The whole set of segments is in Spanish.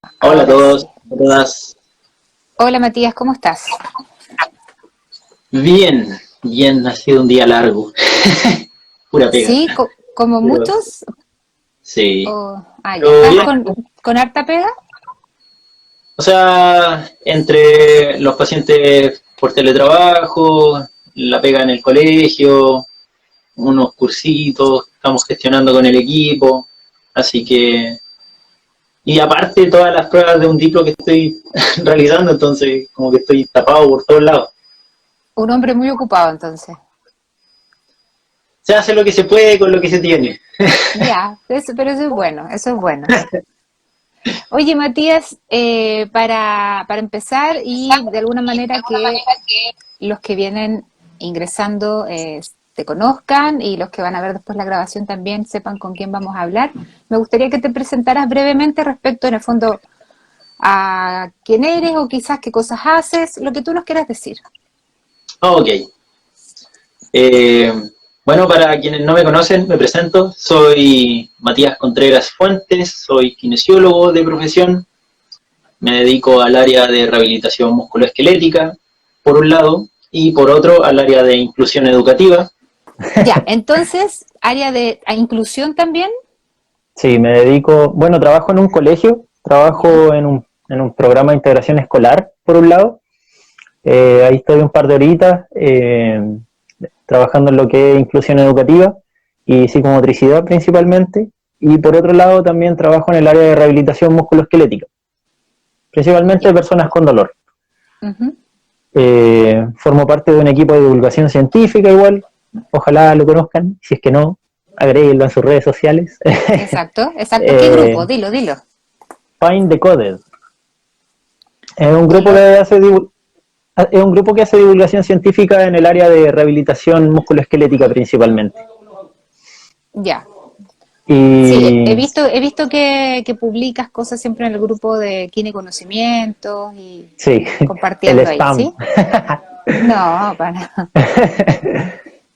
Hola a Ahora sí. todos, a todas. Hola Matías, ¿cómo estás? Bien, bien, ha sido un día largo. Pura pega. Sí, como Pero muchos. sí, Ya, pero ¿estás bien. con harta pega? O sea, entre los pacientes por teletrabajo, la pega en el colegio, unos cursitos, estamos gestionando con el equipo. Así que, y aparte todas las pruebas de un diplo que estoy realizando, entonces como que estoy tapado por todos lados. Un hombre muy ocupado entonces. Se hace lo que se puede con lo que se tiene. Ya, pero eso es bueno, eso es bueno. Oye Matías, para empezar y de alguna manera que los que vienen ingresando te conozcan y los que van a ver después la grabación también sepan con quién vamos a hablar, me gustaría que te presentaras brevemente respecto en el fondo a quién eres o quizás qué cosas haces, lo que tú nos quieras decir. Ok. Eh, bueno, para quienes no me conocen, me presento. Soy Matías Contreras Fuentes, soy kinesiólogo de profesión. Me dedico al área de rehabilitación musculoesquelética, por un lado, y por otro al área de inclusión educativa. Ya, entonces, área de inclusión también. Sí, me dedico, bueno, trabajo en un colegio, Ya, trabajo en un programa de integración escolar, por un lado. Ahí estoy un par de horitas trabajando en lo que es inclusión educativa y psicomotricidad principalmente. Y por otro lado también trabajo en el área de rehabilitación musculoesquelética, principalmente de ya. personas con dolor. Ujú. Formo parte de un equipo de divulgación científica igual, ojalá lo conozcan, si es que no, agréguenlo en sus redes sociales. Exacto, exacto. ¿Qué grupo? eh, Dilo, dilo. Find Decoded. Es un grupo Dilo. que hace es un grupo que hace divulgación científica en el área de rehabilitación musculoesquelética principalmente. Ya. Sí, Y he visto que publicas cosas siempre en el grupo de Kine Conocimientos y sí, el compartiendo ahí, spam. ¿sí? No, para.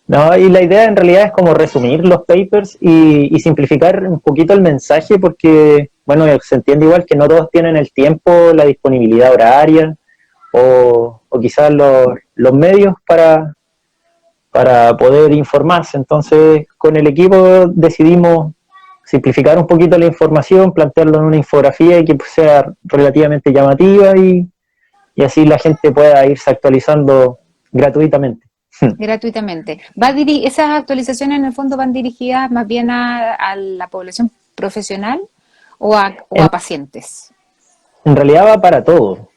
No, y la idea en realidad es como resumir los papers y simplificar un poquito el mensaje porque, bueno, se entiende igual que no todos tienen el tiempo, la disponibilidad horaria o quizás los medios para poder informarse. Entonces, con el equipo decidimos simplificar un poquito la información, plantearlo en una infografía y que sea relativamente llamativa y así la gente pueda irse actualizando gratuitamente. Gratuitamente. Esas actualizaciones en el fondo van dirigidas más bien a la población profesional o En, a pacientes. en realidad va para todo.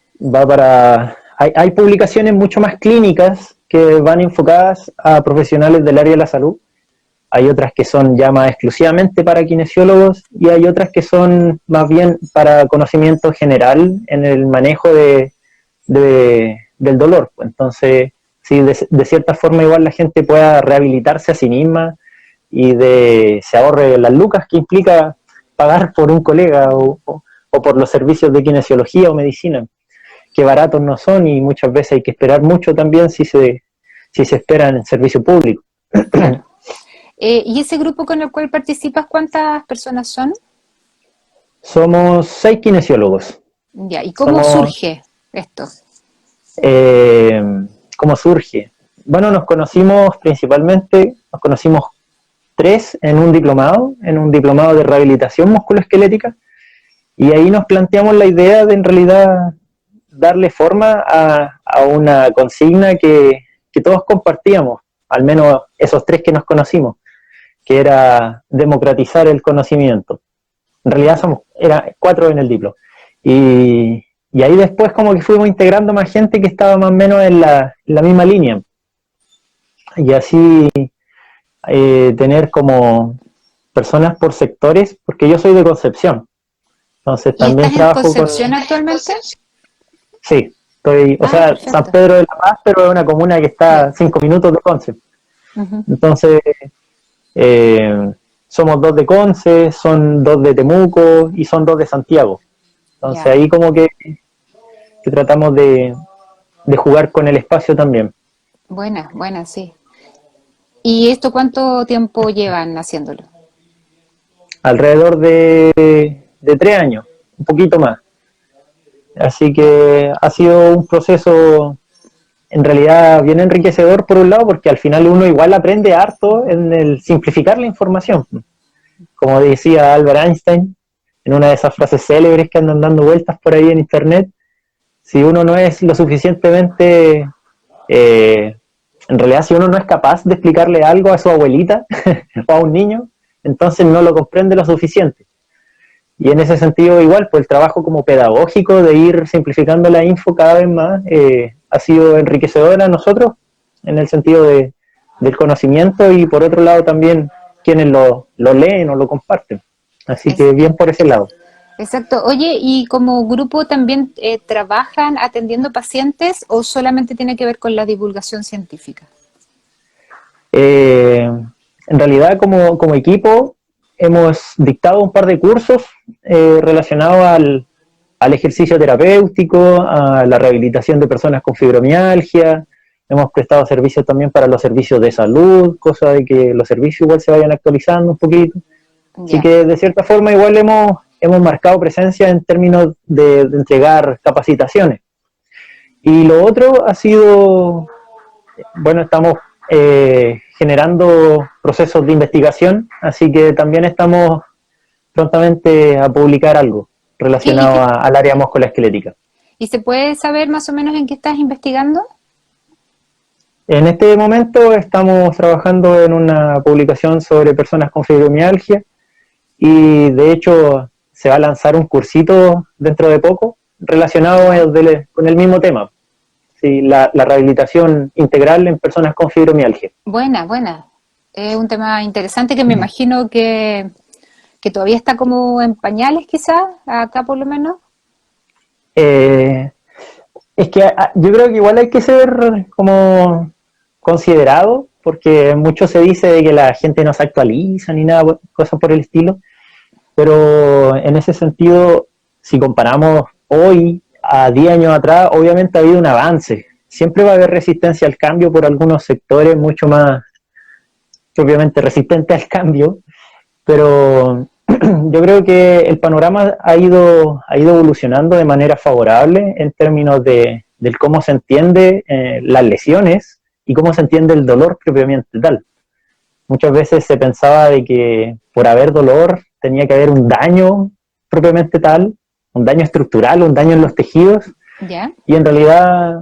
Hay publicaciones mucho más clínicas que van enfocadas a profesionales del área de la salud. Hay otras que son ya más exclusivamente para kinesiólogos y hay otras que son más bien para conocimiento general en el manejo del dolor. Entonces, si de cierta forma igual la gente pueda rehabilitarse a sí misma y se ahorre las lucas que implica pagar por un colega o por los servicios de kinesiología o medicina, que baratos no son y muchas veces hay que esperar mucho también si se espera en el servicio público. Claro. ¿Y ese grupo con el cual participas, cuántas personas son? Somos 6 kinesiólogos. Ya, ¿y cómo Somos, surge esto? eh, ¿Cómo surge? Bueno, nos conocimos tres en un diplomado de rehabilitación musculoesquelética, y ahí nos planteamos la idea de en realidad darle forma a una consigna que todos compartíamos, al menos esos tres que nos conocimos, que era democratizar el conocimiento. En realidad Ya. era cuatro en el diplo. Y ahí después como que fuimos integrando más gente que estaba más o menos en la misma línea. Y así tener como personas por sectores, porque yo soy de Concepción. Entonces ¿Y también estás en trabajo con... Concepción actualmente? Sí, estoy, o Ah, sea, San perfecto. Pedro de la Paz, pero es una comuna que está Ya. a 5 minutos de Conce. Ujú. Entonces, eh, somos dos de Conce, son dos de Temuco y son dos de Santiago. Entonces Ya. ahí como que tratamos de jugar con el espacio también. Buena, buena, sí. ¿Y esto cuánto tiempo llevan haciéndolo? Alrededor de 3 años, un poquito más. Así que ha sido un proceso en realidad bien enriquecedor por un lado, porque al final uno igual aprende harto en el simplificar la información. Como decía Albert Einstein, en una de esas frases célebres que andan dando vueltas por ahí en internet, si uno no es lo suficientemente, en realidad si uno no es capaz de explicarle algo a su abuelita o a un niño, entonces no lo comprende lo suficiente. Y en ese sentido igual, pues el trabajo como pedagógico de ir simplificando la info cada vez más ha sido enriquecedor a nosotros en el sentido del conocimiento y por otro lado también quienes lo leen o lo comparten. Así que bien por ese lado. Exacto. Oye, ¿y como grupo también trabajan atendiendo pacientes o solamente tiene que ver con la divulgación científica? En realidad como equipo hemos dictado un par de cursos relacionados al ejercicio terapéutico, a la rehabilitación de personas con fibromialgia. Hemos prestado servicios también para los servicios de salud, cosa de que los servicios igual se vayan actualizando un poquito. Así que de cierta forma igual hemos marcado presencia en términos de entregar capacitaciones. Y lo otro ha sido, bueno, estamos generando procesos de investigación, así que también estamos prontamente a publicar algo relacionado al área musculoesquelética. ¿Y se puede saber más o menos en qué estás investigando? En este momento estamos trabajando en una publicación sobre personas con fibromialgia y de hecho se va a lanzar un cursito dentro de poco relacionado con el mismo tema. Sí, la rehabilitación integral en personas con fibromialgia. Buena, buena. Es un tema interesante que me imagino que todavía está como en pañales quizás, acá por lo menos. Es que yo creo que igual hay que ser como considerado, porque mucho se dice de que la gente no se actualiza ni nada, cosas por el estilo, pero en ese sentido, si comparamos hoy a 10 años atrás, obviamente ha habido un avance. Siempre va a haber resistencia al cambio por algunos sectores mucho más propiamente resistentes al cambio, pero yo creo que el panorama ha ido evolucionando de manera favorable en términos del cómo se entiende las lesiones y cómo se entiende el dolor propiamente tal. Muchas veces se pensaba de que por haber dolor tenía que haber un daño propiamente tal, un daño estructural, un daño en los tejidos, y en realidad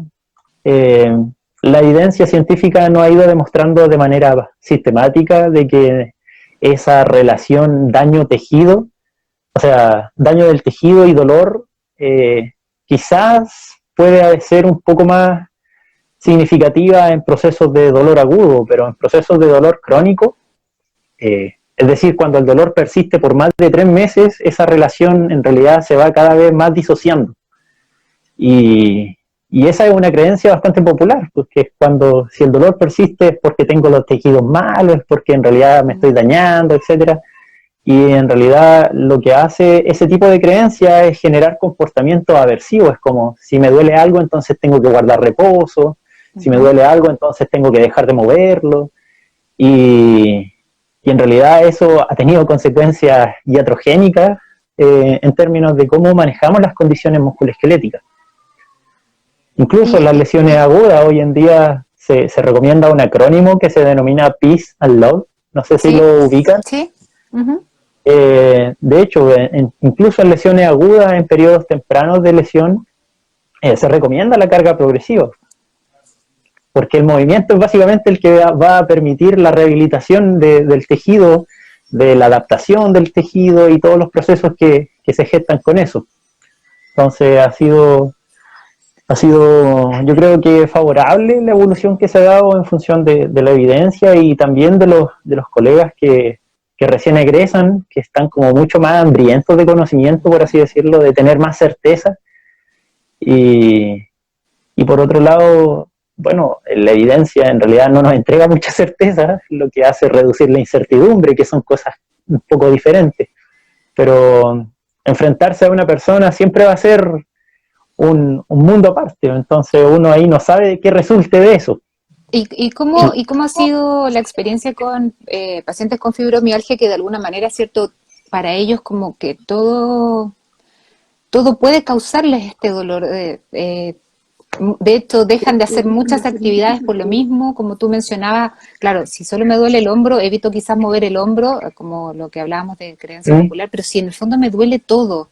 la evidencia científica no ha ido demostrando de manera sistemática de que esa relación daño-tejido, o sea, daño del tejido y dolor, quizás puede ser un poco más significativa en procesos de dolor agudo, pero en procesos de dolor crónico, es decir, cuando el dolor persiste por más de 3 meses, esa relación en realidad se va cada vez más disociando. Y esa es una creencia bastante popular, porque si el dolor persiste es porque tengo los tejidos malos, es porque en realidad me estoy dañando, etcétera. Y en realidad lo que hace ese tipo de creencia es generar comportamientos aversivos. Es como, si me duele algo, entonces tengo que guardar reposo. Si me duele algo, entonces tengo que dejar de moverlo. Y en realidad eso ha tenido consecuencias iatrogénicas en términos de cómo manejamos las condiciones musculoesqueléticas. Incluso las lesiones agudas, hoy en día se recomienda un acrónimo que se denomina Peace and Love. No sé si lo ubican. Sí. De hecho, incluso en lesiones agudas, en periodos tempranos de lesión, se recomienda la carga progresiva. Porque el movimiento es básicamente el que va a permitir la rehabilitación del tejido, de la adaptación del tejido y todos los procesos que se gestan con eso. Entonces ha sido, yo creo que favorable la evolución que se ha dado en función de la evidencia y también de los colegas que recién egresan, que están como mucho más hambrientos de conocimiento, por así decirlo, de tener más certeza. Y por otro lado, bueno, la evidencia en realidad no nos entrega mucha certeza, lo que hace es reducir la incertidumbre, que son cosas un poco diferentes. Pero enfrentarse a una persona siempre va a ser un mundo aparte, entonces uno ahí no sabe qué resulte de eso. ¿Y cómo ha sido la experiencia con pacientes con fibromialgia que de alguna manera, cierto, para ellos como que todo todo puede causarles este dolor. De hecho, dejan de hacer muchas actividades por lo mismo, como tú mencionabas. Claro, si solo me duele el hombro, evito quizás mover el hombro, como lo que hablábamos de creencia popular, pero si en el fondo me duele todo,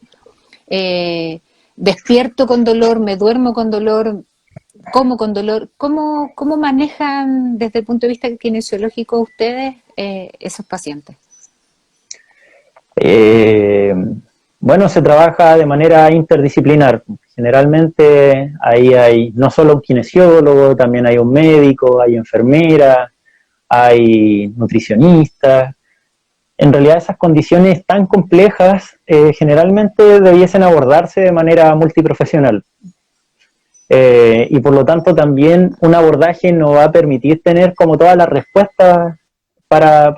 despierto con dolor, me duermo con dolor, como con dolor, ¿cómo manejan desde el punto de vista kinesiológico ustedes esos pacientes? Bueno, se trabaja de manera interdisciplinar. Generalmente ahí hay no solo un kinesiólogo, también hay un médico, hay enfermera, hay nutricionistas. En realidad esas condiciones tan complejas generalmente debiesen abordarse de manera multiprofesional. Y por lo tanto también un abordaje nos va a permitir tener como todas las respuestas para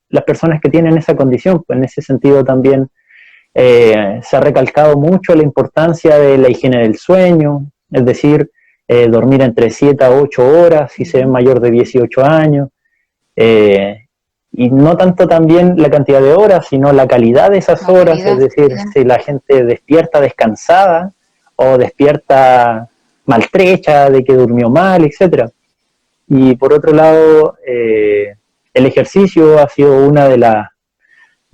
las personas que tienen esa condición. Pues en ese sentido también se ha recalcado mucho la importancia de la higiene del sueño, es decir, dormir entre 7 a 8 horas si se es mayor de 18 años, y no tanto también la cantidad de horas, sino la calidad de esas horas, es decir, si la gente despierta descansada o despierta maltrecha de que durmió mal, etcétera. Y por otro lado, el ejercicio ha sido una de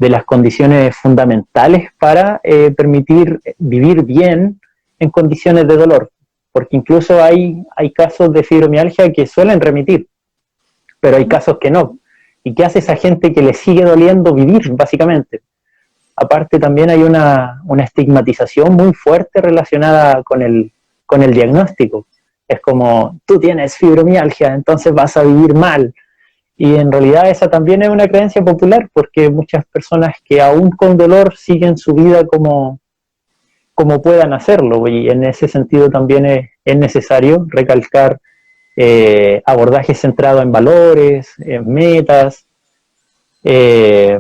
las condiciones fundamentales para permitir vivir bien en condiciones de dolor, porque incluso hay casos de fibromialgia que suelen remitir, pero hay casos que no. ¿Y qué hace esa gente que le sigue doliendo vivir, básicamente? Aparte también hay una estigmatización muy fuerte relacionada con el diagnóstico. Es como, tú tienes fibromialgia, entonces vas a vivir mal. Y en realidad esa también es una creencia popular, porque muchas personas que aún con dolor siguen su vida como puedan hacerlo, y en ese sentido también es necesario recalcar abordajes centrados en valores, en metas,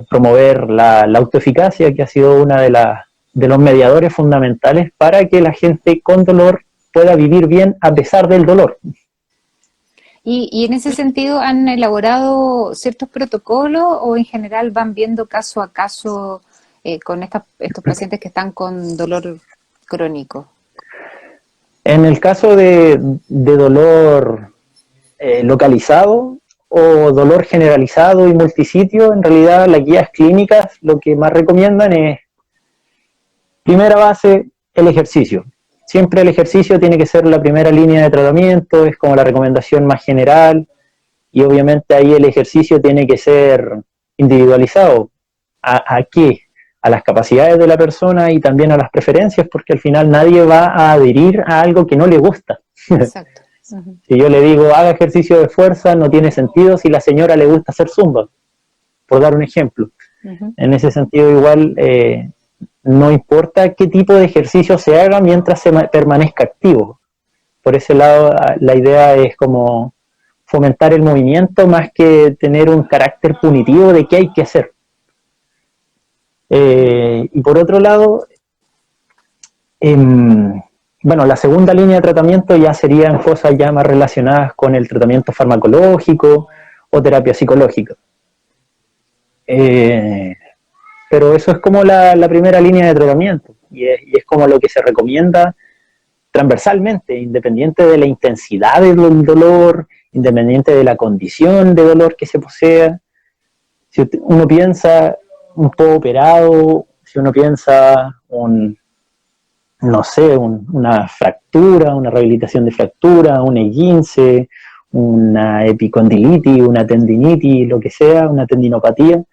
promover la autoeficacia, que ha sido una de los mediadores fundamentales para que la gente con dolor pueda vivir bien a pesar del dolor. Y en ese sentido, ¿han elaborado ciertos protocolos o en general van viendo caso a caso con estos pacientes que están con dolor crónico? En el caso de dolor localizado o dolor generalizado y multisitio, en realidad las guías clínicas lo que más recomiendan es, primera base, el ejercicio. Siempre el ejercicio tiene que ser la primera línea de tratamiento, es como la recomendación más general, y obviamente ahí el ejercicio tiene que ser individualizado. ¿A qué? A las capacidades de la persona y también a las preferencias, porque al final nadie va a adherir a algo que no le gusta. Exacto. Uh-huh. Si yo le digo, haga ejercicio de fuerza, no tiene sentido si la señora le gusta hacer zumba, por dar un ejemplo. Uh-huh. En ese sentido igual, no importa qué tipo de ejercicio se haga mientras se permanezca activo. Por ese lado, la idea es como fomentar el movimiento más que tener un carácter punitivo de qué hay que hacer. Y por otro lado, bueno, la segunda línea de tratamiento ya serían cosas ya más relacionadas con el tratamiento farmacológico o terapia psicológica. Pero eso es como la primera línea de tratamiento y es como lo que se recomienda transversalmente, independiente de la intensidad del dolor, independiente de la condición de dolor que se posea. Si uno piensa un poco operado, si uno piensa una fractura, una rehabilitación de fractura, un esguince, una epicondilitis, una tendinitis, lo que sea, una tendinopatía,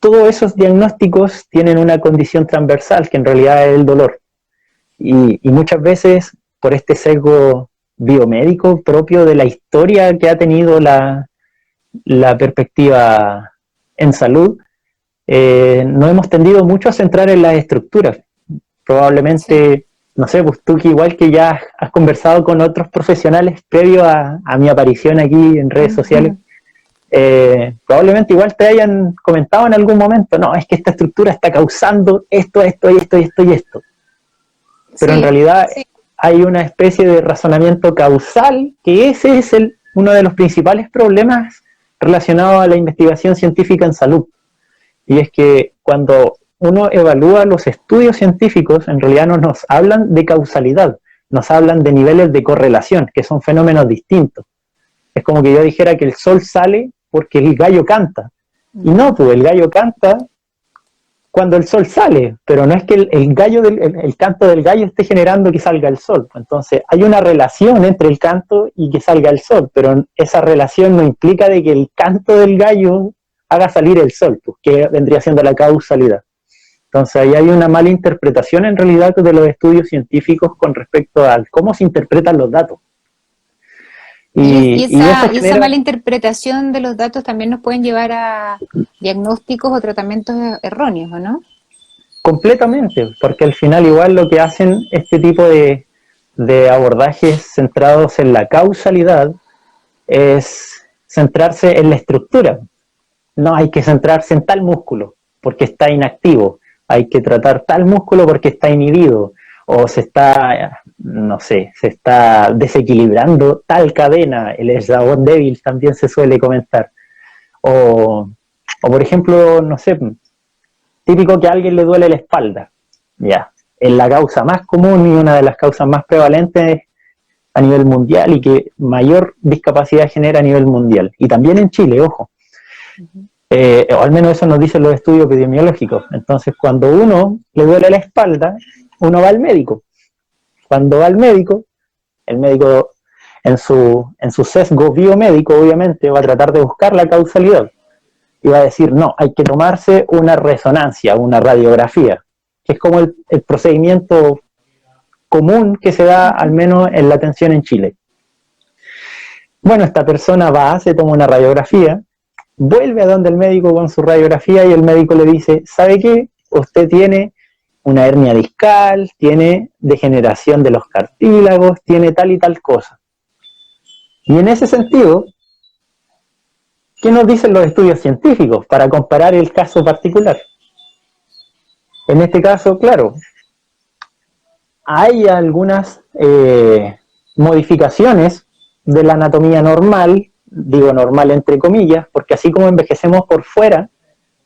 todos esos diagnósticos tienen una condición transversal que en realidad es el dolor. Y muchas veces, por este sesgo biomédico propio de la historia que ha tenido la perspectiva en salud, nos hemos tendido mucho a centrar en las estructuras. Probablemente, sí. No sé, pues tú que igual que ya has conversado con otros profesionales previo a mi aparición aquí en redes sociales, probablemente igual te hayan comentado en algún momento, no, es que esta estructura está causando esto, esto y esto y esto y esto. Pero sí, en realidad sí, hay una especie de razonamiento causal, que ese es uno de los principales problemas relacionados a la investigación científica en salud. Y es que cuando uno evalúa los estudios científicos, en realidad no nos hablan de causalidad, nos hablan de niveles de correlación, que son fenómenos distintos. Es como que yo dijera que el sol sale porque el gallo canta. Y no, pues el gallo canta cuando el sol sale, pero no es que el canto del gallo esté generando que salga el sol. Entonces hay una relación entre el canto y que salga el sol, pero esa relación no implica de que el canto del gallo haga salir el sol, pues, que vendría siendo la causalidad. Entonces ahí hay una mala interpretación en realidad de los estudios científicos con respecto a cómo se interpretan los datos. Y esa mala interpretación de los datos también nos pueden llevar a diagnósticos o tratamientos erróneos, ¿o no? Completamente, porque al final igual lo que hacen este tipo de abordajes centrados en la causalidad es centrarse en la estructura. No, hay que centrarse en tal músculo porque está inactivo, hay que tratar tal músculo porque está inhibido, o se está, no sé, se está desequilibrando tal cadena, el eslabón débil también se suele comentar. O por ejemplo, no sé, típico que a alguien le duele la espalda, ya, es la causa más común y una de las causas más prevalentes a nivel mundial y que mayor discapacidad genera a nivel mundial. Y también en Chile, ojo. O al menos eso nos dicen los estudios epidemiológicos. Entonces, cuando uno le duele la espalda, uno va al médico. Cuando va al médico, el médico en su sesgo biomédico, obviamente, va a tratar de buscar la causalidad. Y va a decir, no, hay que tomarse una resonancia, una radiografía, que es como el procedimiento común que se da, al menos en la atención en Chile. Bueno, esta persona va, se toma una radiografía, vuelve a donde el médico con su radiografía y el médico le dice, ¿sabe qué? Usted tiene una hernia discal, tiene degeneración de los cartílagos, tiene tal y tal cosa. Y en ese sentido, ¿qué nos dicen los estudios científicos para comparar el caso particular? En este caso, claro, hay algunas modificaciones de la anatomía normal, digo normal entre comillas, porque así como envejecemos por fuera,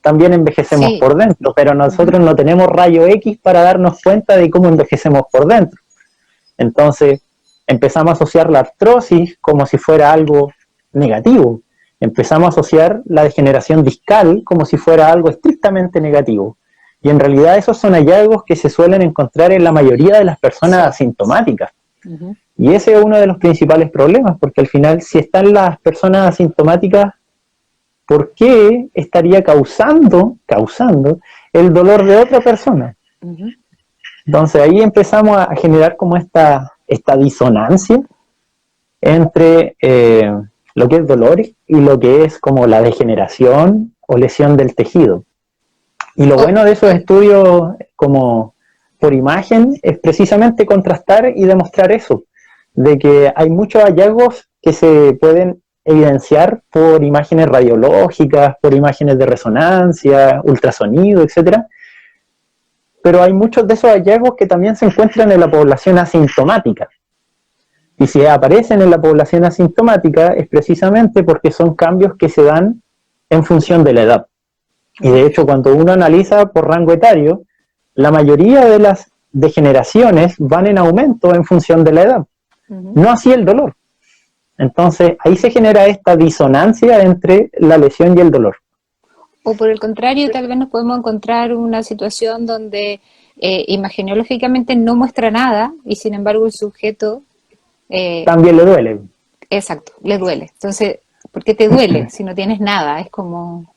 también envejecemos por dentro, pero nosotros no tenemos rayo X para darnos cuenta de cómo envejecemos por dentro. Entonces empezamos a asociar la artrosis como si fuera algo negativo, empezamos a asociar la degeneración discal como si fuera algo estrictamente negativo, y en realidad esos son hallazgos que se suelen encontrar en la mayoría de las personas asintomáticas. Y ese es uno de los principales problemas, porque al final, si están las personas asintomáticas, ¿por qué estaría causando el dolor de otra persona? Entonces ahí empezamos a generar como esta disonancia entre lo que es dolor y lo que es como la degeneración o lesión del tejido. Y lo bueno de esos estudios como por imagen es precisamente contrastar y demostrar eso, de que hay muchos hallazgos que se pueden evidenciar por imágenes radiológicas, por imágenes de resonancia, ultrasonido, etcétera. Pero hay muchos de esos hallazgos que también se encuentran en la población asintomática. Y si aparecen en la población asintomática es precisamente porque son cambios que se dan en función de la edad. Y de hecho, cuando uno analiza por rango etario, la mayoría de las degeneraciones van en aumento en función de la edad. No así el dolor. Entonces, ahí se genera esta disonancia entre la lesión y el dolor. O por el contrario, tal vez nos podemos encontrar una situación donde imagenológicamente no muestra nada y sin embargo el sujeto... también le duele. Exacto, le duele. Entonces, ¿por qué te duele si no tienes nada? Es como...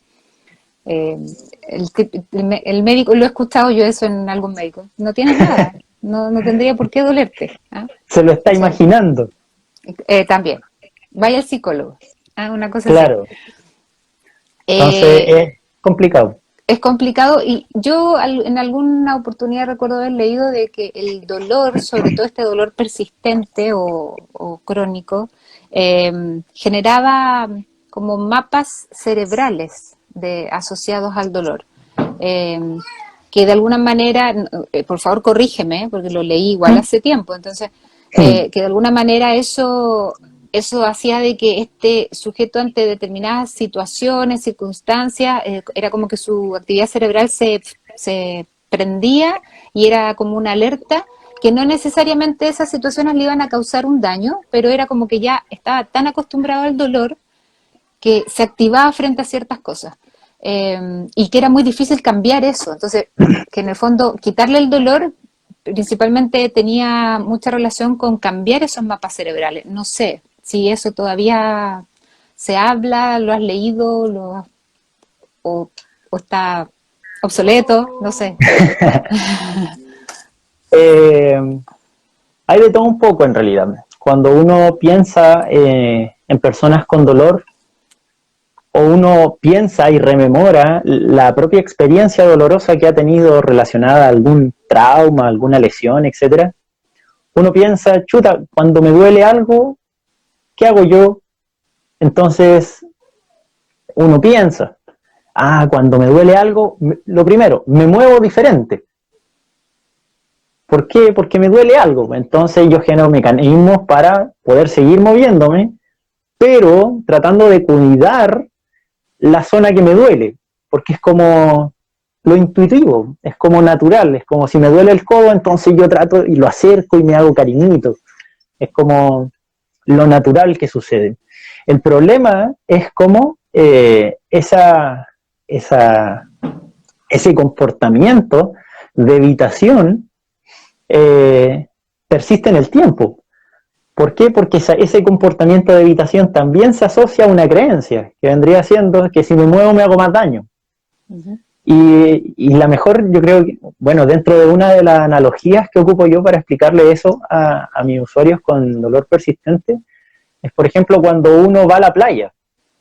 el médico, lo he escuchado yo eso en algún médico, no tienes nada, no tendría por qué dolerte. Se lo está imaginando. También, vaya al psicólogo, una cosa claro. así. Entonces es complicado. Es complicado y yo en alguna oportunidad recuerdo haber leído de que el dolor, sobre todo este dolor persistente o crónico, generaba como mapas cerebrales asociados al dolor, que de alguna manera, por favor corrígeme, porque lo leí igual hace tiempo, entonces, que de alguna manera eso hacía de que este sujeto ante determinadas situaciones, circunstancias, era como que su actividad cerebral se se prendía y era como una alerta que no necesariamente esas situaciones le iban a causar un daño, pero era como que ya estaba tan acostumbrado al dolor que se activaba frente a ciertas cosas. Y que era muy difícil cambiar eso. Entonces, que en el fondo quitarle el dolor principalmente tenía mucha relación con cambiar esos mapas cerebrales. No sé si eso todavía se habla, lo has leído, o está obsoleto, no sé. Hay de todo un poco en realidad. Cuando uno piensa en personas con dolor, o uno piensa y rememora la propia experiencia dolorosa que ha tenido relacionada a algún trauma, alguna lesión, etcétera, uno piensa, chuta, cuando me duele algo, ¿qué hago yo? Entonces, uno piensa, cuando me duele algo, lo primero, me muevo diferente. ¿Por qué? Porque me duele algo. Entonces yo genero mecanismos para poder seguir moviéndome, pero tratando de cuidar la zona que me duele, porque es como lo intuitivo, es como natural, es como si me duele el codo, entonces yo trato y lo acerco y me hago cariñito, es como lo natural que sucede. El problema es como ese comportamiento de evitación persiste en el tiempo. ¿Por qué? Porque ese comportamiento de evitación también se asocia a una creencia, que vendría siendo que si me muevo me hago más daño. Uh-huh. Y la mejor, yo creo que, bueno, dentro de una de las analogías que ocupo yo para explicarle eso a mis usuarios con dolor persistente, es por ejemplo cuando uno va a la playa.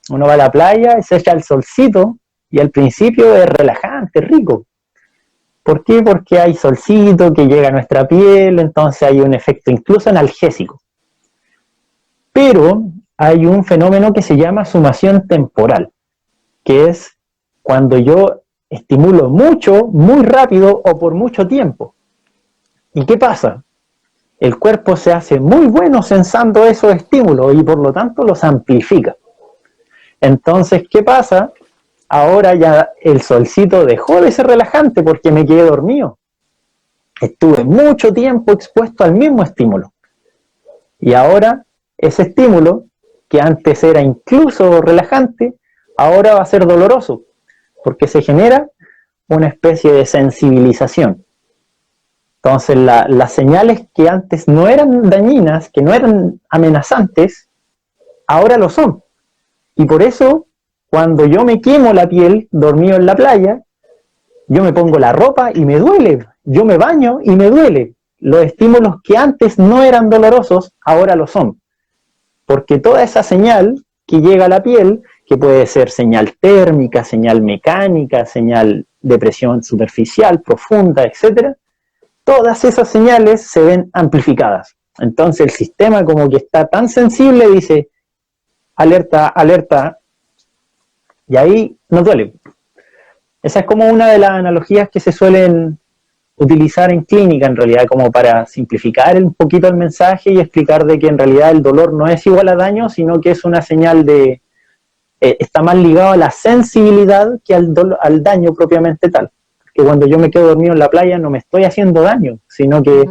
Uno va a la playa, se echa el solcito, y al principio es relajante, rico. ¿Por qué? Porque hay solcito que llega a nuestra piel, entonces hay un efecto incluso analgésico. Pero hay un fenómeno que se llama sumación temporal, que es cuando yo estimulo mucho, muy rápido o por mucho tiempo. ¿Y qué pasa? El cuerpo se hace muy bueno sensando esos estímulos y por lo tanto los amplifica. Entonces, ¿qué pasa? Ahora ya el solcito dejó de ser relajante porque me quedé dormido. Estuve mucho tiempo expuesto al mismo estímulo. Y ahora ese estímulo, que antes era incluso relajante, ahora va a ser doloroso, porque se genera una especie de sensibilización. Entonces las señales que antes no eran dañinas, que no eran amenazantes, ahora lo son. Y por eso, cuando yo me quemo la piel dormido en la playa, yo me pongo la ropa y me duele. Yo me baño y me duele. Los estímulos que antes no eran dolorosos, ahora lo son. Porque toda esa señal que llega a la piel, que puede ser señal térmica, señal mecánica, señal de presión superficial, profunda, etc., todas esas señales se ven amplificadas. Entonces el sistema como que está tan sensible, dice, alerta, alerta, y ahí no duele. Esa es como una de las analogías que se suelen utilizar en clínica, en realidad, como para simplificar un poquito el mensaje y explicar de que en realidad el dolor no es igual a daño, sino que es una señal de... está más ligado a la sensibilidad que al daño propiamente tal. Que cuando yo me quedo dormido en la playa no me estoy haciendo daño, sino que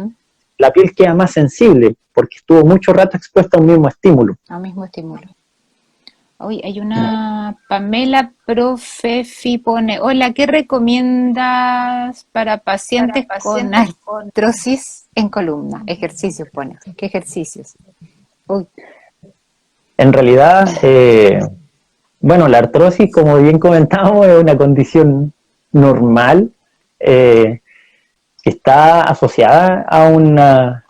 la piel queda más sensible, porque estuvo mucho rato expuesta a un mismo estímulo. A un mismo estímulo. Hoy hay una Pamela Profefi pone, hola, ¿qué recomiendas para pacientes con artrosis en columna? Ejercicios pone, ¿qué ejercicios? Uy. En realidad, bueno, la artrosis, como bien comentamos, es una condición normal que está asociada a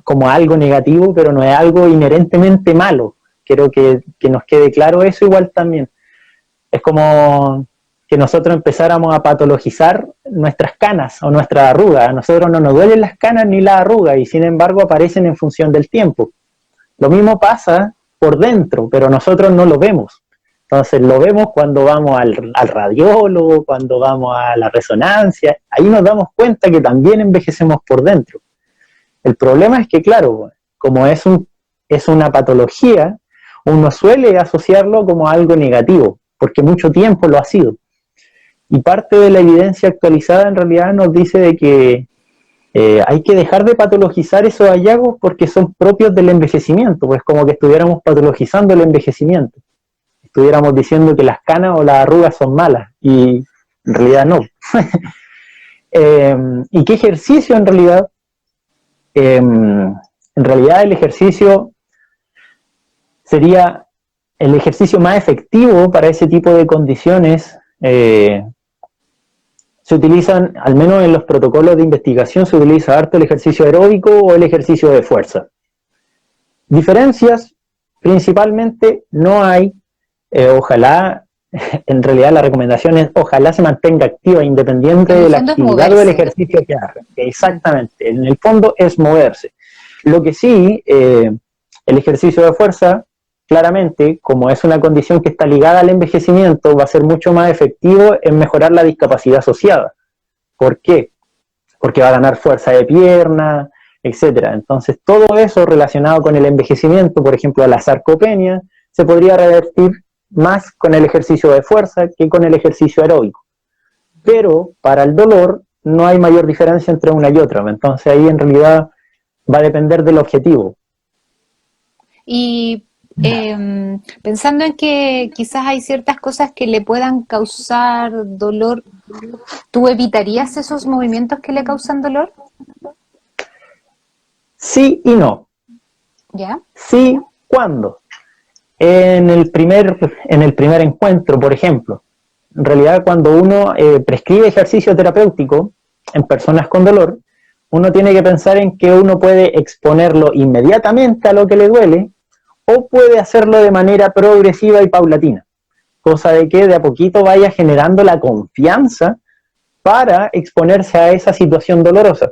como algo negativo, pero no es algo inherentemente malo. Quiero que nos quede claro eso igual también. Es como que nosotros empezáramos a patologizar nuestras canas o nuestras arrugas. A nosotros no nos duelen las canas ni las arrugas y sin embargo aparecen en función del tiempo. Lo mismo pasa por dentro, pero nosotros no lo vemos. Entonces lo vemos cuando vamos al radiólogo, cuando vamos a la resonancia. Ahí nos damos cuenta que también envejecemos por dentro. El problema es que, claro, como es una patología, uno suele asociarlo como algo negativo, porque mucho tiempo lo ha sido. Y parte de la evidencia actualizada en realidad nos dice de que hay que dejar de patologizar esos hallazgos porque son propios del envejecimiento, pues como que estuviéramos patologizando el envejecimiento, estuviéramos diciendo que las canas o las arrugas son malas, y en realidad no. ¿Y qué ejercicio en realidad? En realidad el ejercicio sería el ejercicio más efectivo para ese tipo de condiciones. Se utilizan, al menos en los protocolos de investigación, se utiliza harto el ejercicio aeróbico o el ejercicio de fuerza. Diferencias, principalmente, no hay. Ojalá, en realidad la recomendación es, ojalá se mantenga activa, independiente de la actividad o del ejercicio que haga. Exactamente, en el fondo es moverse. Lo que sí, el ejercicio de fuerza, claramente, como es una condición que está ligada al envejecimiento, va a ser mucho más efectivo en mejorar la discapacidad asociada. ¿Por qué? Porque va a ganar fuerza de pierna, etcétera. Entonces, todo eso relacionado con el envejecimiento, por ejemplo, la sarcopenia, se podría revertir más con el ejercicio de fuerza que con el ejercicio aeróbico. Pero para el dolor no hay mayor diferencia entre una y otra. Entonces, ahí en realidad va a depender del objetivo. Y pensando en que quizás hay ciertas cosas que le puedan causar dolor, ¿tú evitarías esos movimientos que le causan dolor? Sí y no. ¿Ya? Sí, ¿cuándo? En el primer encuentro, por ejemplo. En realidad, cuando uno prescribe ejercicio terapéutico en personas con dolor, uno tiene que pensar en que uno puede exponerlo inmediatamente a lo que le duele, o puede hacerlo de manera progresiva y paulatina, cosa de que de a poquito vaya generando la confianza para exponerse a esa situación dolorosa.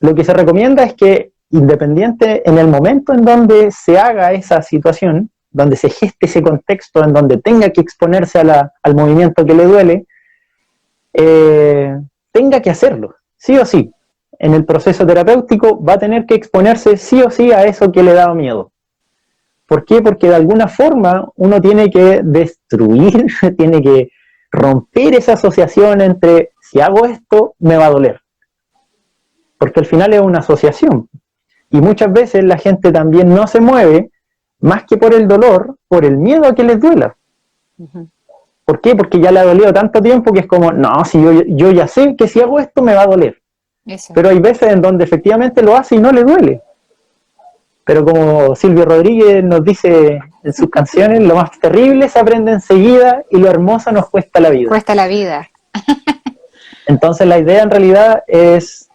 Lo que se recomienda es que, independiente en el momento en donde se haga esa situación, donde se geste ese contexto, en donde tenga que exponerse al movimiento que le duele, tenga que hacerlo, sí o sí. En el proceso terapéutico va a tener que exponerse sí o sí a eso que le da miedo. ¿Por qué? Porque de alguna forma uno tiene que destruir, tiene que romper esa asociación entre si hago esto, me va a doler. Porque al final es una asociación. Y muchas veces la gente también no se mueve más que por el dolor, por el miedo a que les duela. ¿Por qué? Porque ya le ha dolido tanto tiempo que es como, no, si yo ya sé que si hago esto me va a doler. Eso. Pero hay veces en donde efectivamente lo hace y no le duele. Pero como Silvio Rodríguez nos dice en sus canciones, lo más terrible se aprende enseguida y lo hermoso nos cuesta la vida. Cuesta la vida. Entonces la idea en realidad es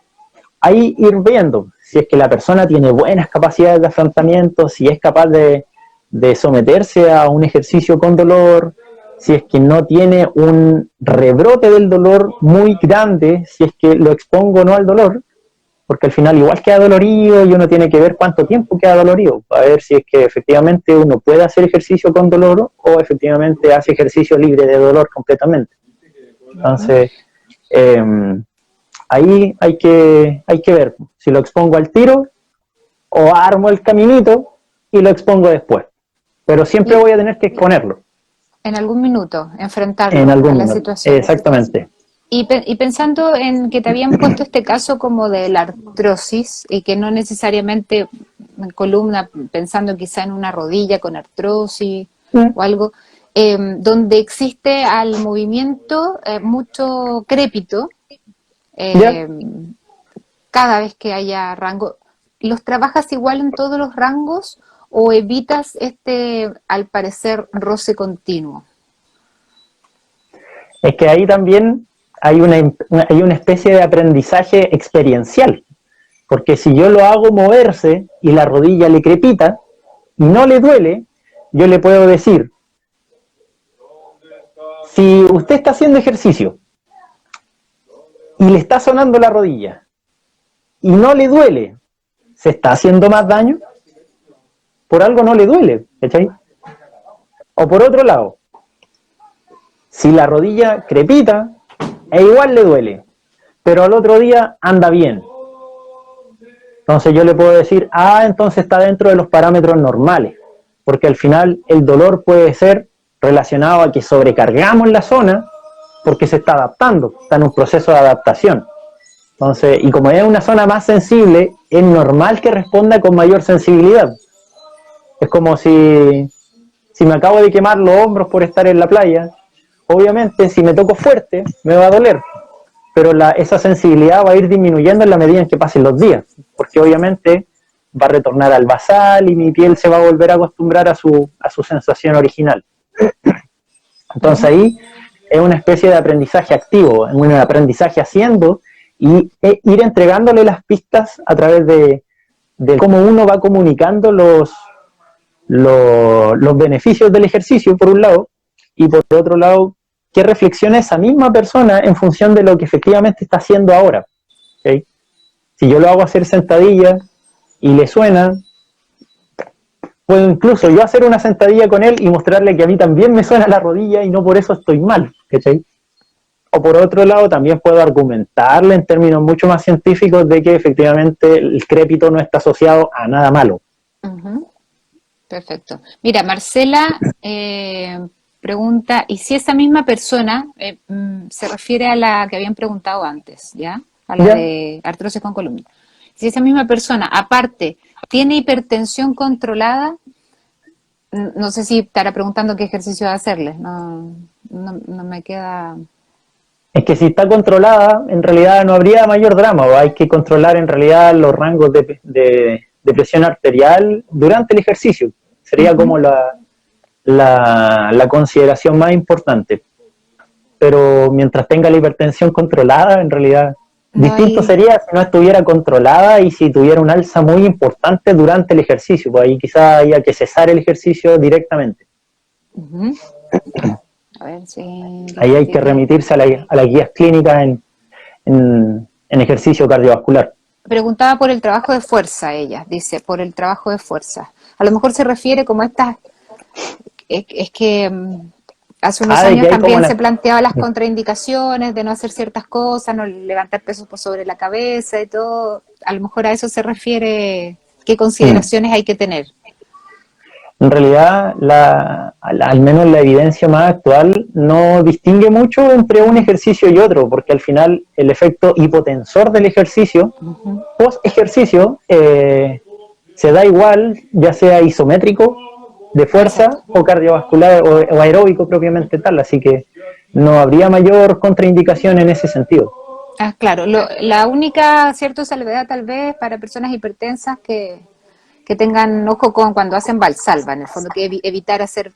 ahí ir viendo si es que la persona tiene buenas capacidades de afrontamiento, si es capaz de someterse a un ejercicio con dolor, si es que no tiene un rebrote del dolor muy grande, si es que lo expongo o no al dolor, porque al final igual queda dolorido y uno tiene que ver cuánto tiempo queda dolorido, para ver si es que efectivamente uno puede hacer ejercicio con dolor o efectivamente hace ejercicio libre de dolor completamente. Entonces, ahí hay que ver si lo expongo al tiro o armo el caminito y lo expongo después. Pero siempre voy a tener que exponerlo. En algún minuto, enfrentarlo En algún a la minuto. situación. Exactamente. Y pensando en que te habían puesto este caso como de la artrosis y que no necesariamente en columna, pensando quizá en una rodilla con artrosis o algo, donde existe al movimiento mucho crépito, cada vez que haya rango, ¿los trabajas igual en todos los rangos o evitas al parecer, roce continuo? Es que ahí también hay una especie de aprendizaje experiencial, porque si yo lo hago moverse y la rodilla le crepita y no le duele, yo le puedo decir, si usted está haciendo ejercicio y le está sonando la rodilla y no le duele, ¿se está haciendo más daño? Por algo no le duele, ¿cachai? O por otro lado, si la rodilla crepita, e igual le duele, pero al otro día anda bien. Entonces yo le puedo decir, entonces está dentro de los parámetros normales, porque al final el dolor puede ser relacionado a que sobrecargamos la zona porque se está adaptando, está en un proceso de adaptación. Entonces, y como es una zona más sensible, es normal que responda con mayor sensibilidad. Es como si me acabo de quemar los hombros por estar en la playa, obviamente si me toco fuerte me va a doler, pero esa sensibilidad va a ir disminuyendo en la medida en que pasen los días, porque obviamente va a retornar al basal y mi piel se va a volver a acostumbrar a su sensación original. Entonces ahí es una especie de aprendizaje activo, un aprendizaje haciendo y ir entregándole las pistas a través de cómo uno va comunicando los beneficios del ejercicio, por un lado, y por otro lado, qué reflexiona esa misma persona en función de lo que efectivamente está haciendo ahora. ¿Okay? Si yo lo hago hacer sentadilla y le suena, puedo incluso yo hacer una sentadilla con él y mostrarle que a mí también me suena la rodilla y no por eso estoy mal. ¿Okay? O por otro lado, también puedo argumentarle en términos mucho más científicos de que efectivamente el crépito no está asociado a nada malo. Uh-huh. Perfecto. Mira, Marcela pregunta, ¿y si esa misma persona se refiere a la que habían preguntado antes, ¿ya? A la de artrosis con columna. Si esa misma persona, aparte, tiene hipertensión controlada, no sé si estará preguntando qué ejercicio hacerle, no me queda... Es que si está controlada, en realidad no habría mayor drama, o hay que controlar en realidad los rangos de presión arterial durante el ejercicio. Sería como la consideración más importante. Pero mientras tenga la hipertensión controlada, en realidad, distinto sería si no estuviera controlada y si tuviera un alza muy importante durante el ejercicio. Pues ahí quizás haya que cesar el ejercicio directamente. Uh-huh. A ver, sí, ahí hay que remitirse a las guías clínicas en ejercicio cardiovascular. Preguntaba por el trabajo de fuerza, ella dice, por el trabajo de fuerza. A lo mejor se refiere como estas, es que hace unos años también se planteaban las contraindicaciones de no hacer ciertas cosas, no levantar pesos por sobre la cabeza y todo. A lo mejor a eso se refiere, ¿qué consideraciones hay que tener? En realidad, al menos la evidencia más actual no distingue mucho entre un ejercicio y otro, porque al final el efecto hipotensor del ejercicio, post ejercicio, se da igual, ya sea isométrico, de fuerza, o cardiovascular, o aeróbico propiamente tal, así que no habría mayor contraindicación en ese sentido. Ah, claro, la única, cierto, salvedad tal vez para personas hipertensas que tengan ojo con cuando hacen valsalva, en el fondo, que evitar hacer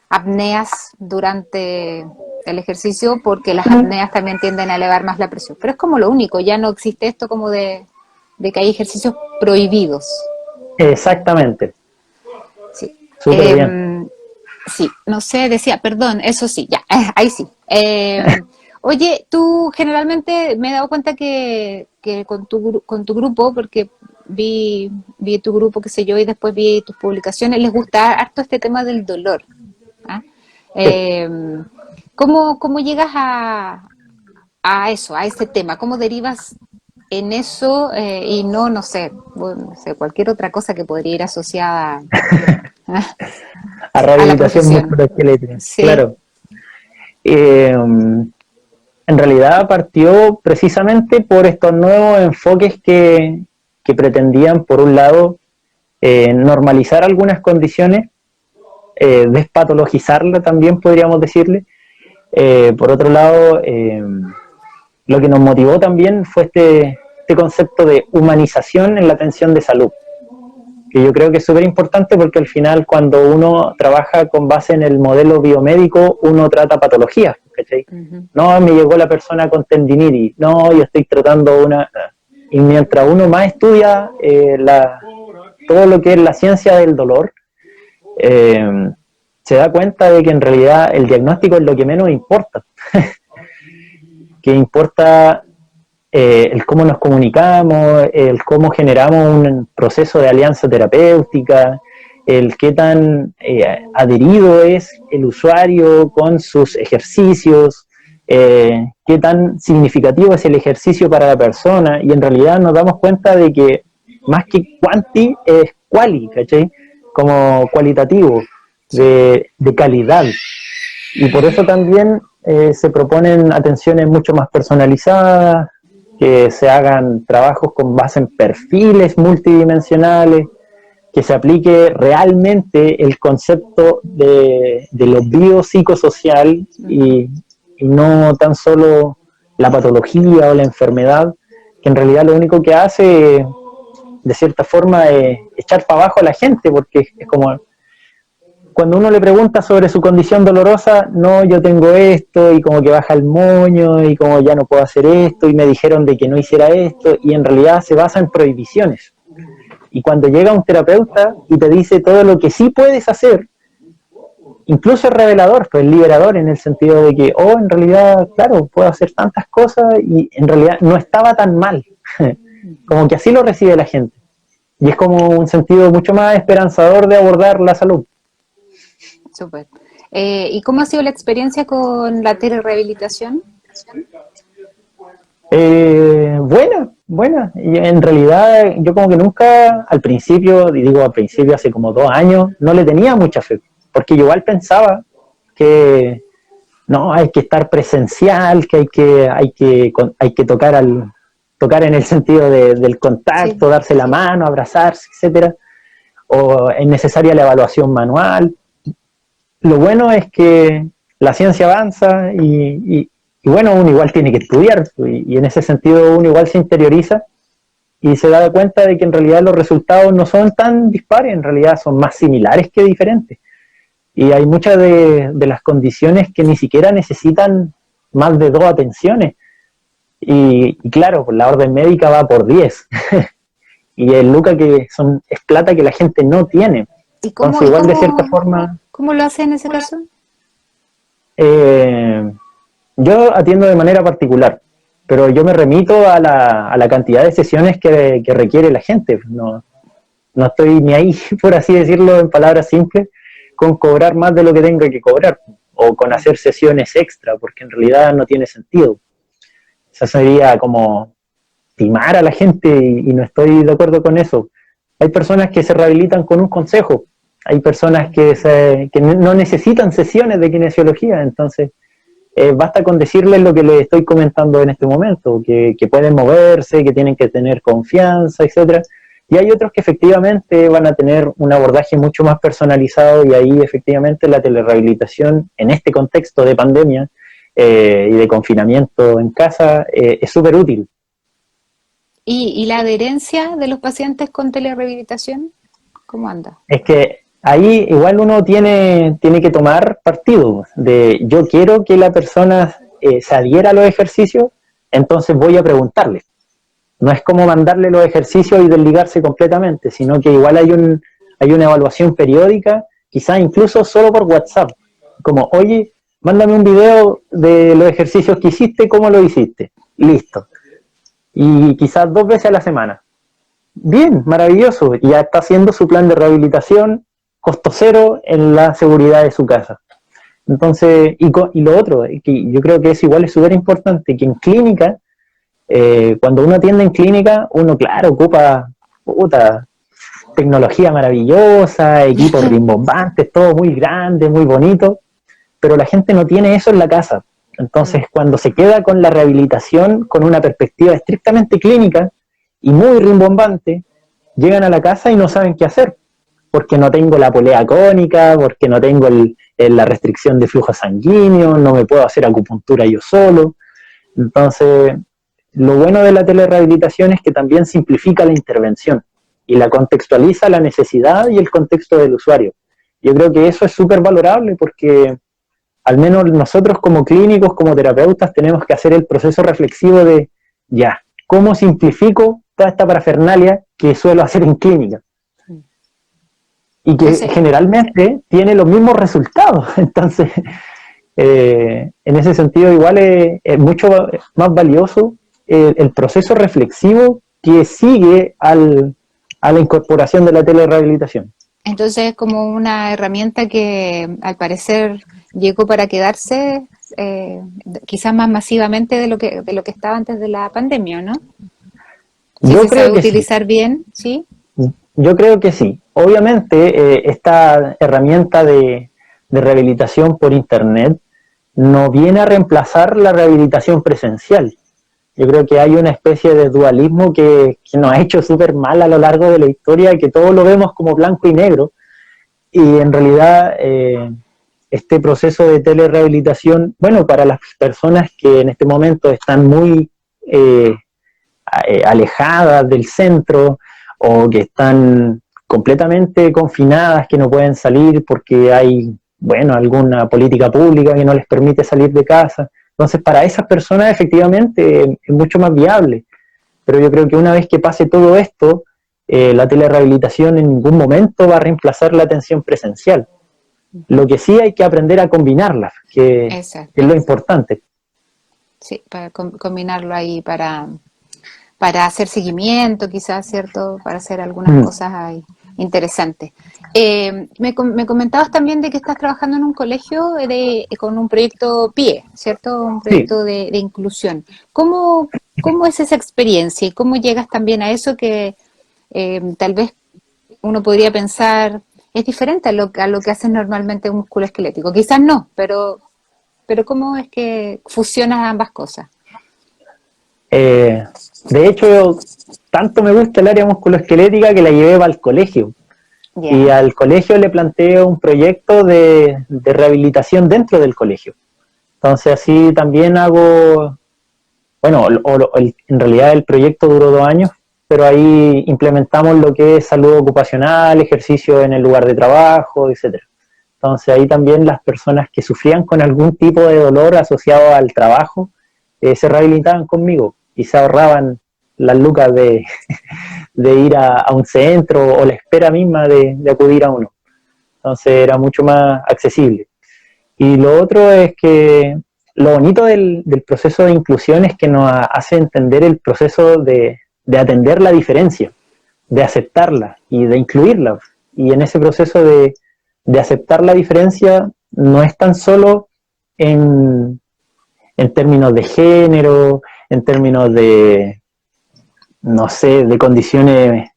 apneas durante el ejercicio, porque las apneas también tienden a elevar más la presión. Pero es como lo único, ya no existe esto como de que hay ejercicios prohibidos. Exactamente. Sí. Súper bien. Sí, no sé, decía, perdón, eso sí, ya, ahí sí. Oye, tú generalmente me he dado cuenta que con tu grupo, porque vi tu grupo, qué sé yo, y después vi tus publicaciones, les gusta harto este tema del dolor. ¿Ah? ¿Cómo llegas a eso, a ese tema? ¿Cómo derivas en eso y no sé, cualquier otra cosa que podría ir asociada a rehabilitación musculoesquelética? Sí. Claro. En realidad partió precisamente por estos nuevos enfoques que pretendían, por un lado, normalizar algunas condiciones, despatologizarla también, podríamos decirle. Por otro lado, lo que nos motivó también fue este concepto de humanización en la atención de salud, que yo creo que es súper importante porque al final cuando uno trabaja con base en el modelo biomédico, uno trata patologías, ¿cachai? Uh-huh. No, me llegó la persona con tendinitis, no, yo estoy tratando una... Y mientras uno más estudia todo lo que es la ciencia del dolor, se da cuenta de que en realidad el diagnóstico es lo que menos importa. Que importa el cómo nos comunicamos, el cómo generamos un proceso de alianza terapéutica, el qué tan adherido es el usuario con sus ejercicios, qué tan significativo es el ejercicio para la persona, y en realidad nos damos cuenta de que más que quanti es quali, ¿cachai? Como cualitativo, de calidad. Y por eso también se proponen atenciones mucho más personalizadas, que se hagan trabajos con base en perfiles multidimensionales, que se aplique realmente el concepto de lo biopsicosocial y no tan solo la patología o la enfermedad, que en realidad lo único que hace, de cierta forma, es echar para abajo a la gente, porque es como cuando uno le pregunta sobre su condición dolorosa, no, yo tengo esto, y como que baja el moño, y como ya no puedo hacer esto, y me dijeron de que no hiciera esto, y en realidad se basa en prohibiciones. Y cuando llega un terapeuta y te dice todo lo que sí puedes hacer, incluso es revelador, pues liberador, en el sentido de que, oh, en realidad, claro, puedo hacer tantas cosas, y en realidad no estaba tan mal. Como que así lo recibe la gente. Y es como un sentido mucho más esperanzador de abordar la salud. Súper. ¿Y cómo ha sido la experiencia con la telerehabilitación? Buena. Y en realidad yo como que nunca, al principio, y digo al principio hace como 2 años, no le tenía mucha fe. Porque yo igual pensaba que no, hay que estar presencial, que hay que tocar en el sentido del contacto, sí, darse la mano, abrazarse, etcétera, o es necesaria la evaluación manual. Lo bueno es que la ciencia avanza y bueno, uno igual tiene que estudiar y en ese sentido uno igual se interioriza y se da cuenta de que en realidad los resultados no son tan dispares, en realidad son más similares que diferentes. Y hay muchas de las condiciones que ni siquiera necesitan más de 2 atenciones. Y claro, pues la orden médica va por 10. Y el lucas que es plata que la gente no tiene. ¿Y cómo, entonces igual de cierta forma... ¿Cómo lo hace en ese caso? Yo atiendo de manera particular, pero yo me remito a la cantidad de sesiones que requiere la gente. No estoy ni ahí, por así decirlo, en palabras simples, con cobrar más de lo que tenga que cobrar, o con hacer sesiones extra, porque en realidad no tiene sentido. Eso sería como timar a la gente y no estoy de acuerdo con eso. Hay personas que se rehabilitan con un consejo, hay personas que no necesitan sesiones de kinesiología, entonces basta con decirles lo que les estoy comentando en este momento, que pueden moverse, que tienen que tener confianza, etcétera. Y hay otros que efectivamente van a tener un abordaje mucho más personalizado y ahí efectivamente la telerehabilitación en este contexto de pandemia y de confinamiento en casa es súper útil. ¿Y la adherencia de los pacientes con telerehabilitación? ¿Cómo anda? Es que ahí igual uno tiene que tomar partido de yo quiero que la persona se adhiera a los ejercicios, entonces voy a preguntarle. No es como mandarle los ejercicios y desligarse completamente, sino que igual hay una evaluación periódica, quizás incluso solo por WhatsApp, como, oye, mándame un video de los ejercicios que hiciste, cómo lo hiciste, listo. Y quizás 2 veces a la semana. Bien, maravilloso, ya está haciendo su plan de rehabilitación, costo cero en la seguridad de su casa. Entonces, y lo otro, que yo creo que es igual, es súper importante, que en clínica, cuando uno atiende en clínica, uno, claro, ocupa tecnología maravillosa, equipos rimbombantes, todo muy grande, muy bonito, pero la gente no tiene eso en la casa. Entonces, cuando se queda con la rehabilitación, con una perspectiva estrictamente clínica y muy rimbombante, llegan a la casa y no saben qué hacer, porque no tengo la polea cónica, porque no tengo la restricción de flujo sanguíneo, no me puedo hacer acupuntura yo solo. Entonces, lo bueno de la telerehabilitación es que también simplifica la intervención y la contextualiza la necesidad y el contexto del usuario. Yo creo que eso es súper valorable porque al menos nosotros como clínicos, como terapeutas, tenemos que hacer el proceso reflexivo de, ya, ¿cómo simplifico toda esta parafernalia que suelo hacer en clínica? Y que generalmente tiene los mismos resultados. Entonces, en ese sentido, igual es mucho más valioso el proceso reflexivo que sigue a la incorporación de la telerehabilitación. Entonces es como una herramienta que al parecer llegó para quedarse, quizás más masivamente de lo que estaba antes de la pandemia, ¿no? Si yo se creo sabe que utilizar sí. bien, ¿sí? Yo creo que sí. Obviamente, esta herramienta de rehabilitación por internet no viene a reemplazar la rehabilitación presencial. Yo creo que hay una especie de dualismo que nos ha hecho súper mal a lo largo de la historia, que todos lo vemos como blanco y negro, y en realidad este proceso de telerehabilitación, bueno, para las personas que en este momento están muy alejadas del centro o que están completamente confinadas, que no pueden salir porque hay, bueno, alguna política pública que no les permite salir de casa. Entonces, para esas personas efectivamente es mucho más viable. Pero yo creo que una vez que pase todo esto, la telerehabilitación en ningún momento va a reemplazar la atención presencial. Lo que sí hay que aprender a combinarlas, que es lo importante. Sí, para combinarlo ahí para hacer seguimiento, quizás, ¿cierto? Para hacer algunas cosas ahí interesantes. Me comentabas también de que estás trabajando en un colegio con un proyecto PIE, ¿cierto? Un proyecto de inclusión. ¿Cómo es esa experiencia y cómo llegas también a eso que tal vez uno podría pensar es diferente a lo que haces normalmente un músculo esquelético? Quizás no, pero ¿cómo es que fusionas ambas cosas? De hecho, tanto me gusta el área musculoesquelética que la llevé al colegio. Yeah. Y al colegio le planteé un proyecto de rehabilitación dentro del colegio. Entonces así también hago, bueno, en realidad el proyecto duró 2 años, pero ahí implementamos lo que es salud ocupacional, ejercicio en el lugar de trabajo, etc. Entonces ahí también las personas que sufrían con algún tipo de dolor asociado al trabajo se rehabilitaban conmigo y se ahorraban las lucas de ir a un centro o la espera misma de acudir a uno. Entonces era mucho más accesible. Y lo otro es que lo bonito del proceso de inclusión es que nos hace entender el proceso de atender la diferencia, de aceptarla y de incluirla. Y en ese proceso de aceptar la diferencia no es tan solo en términos de género, en términos de, no sé, de condiciones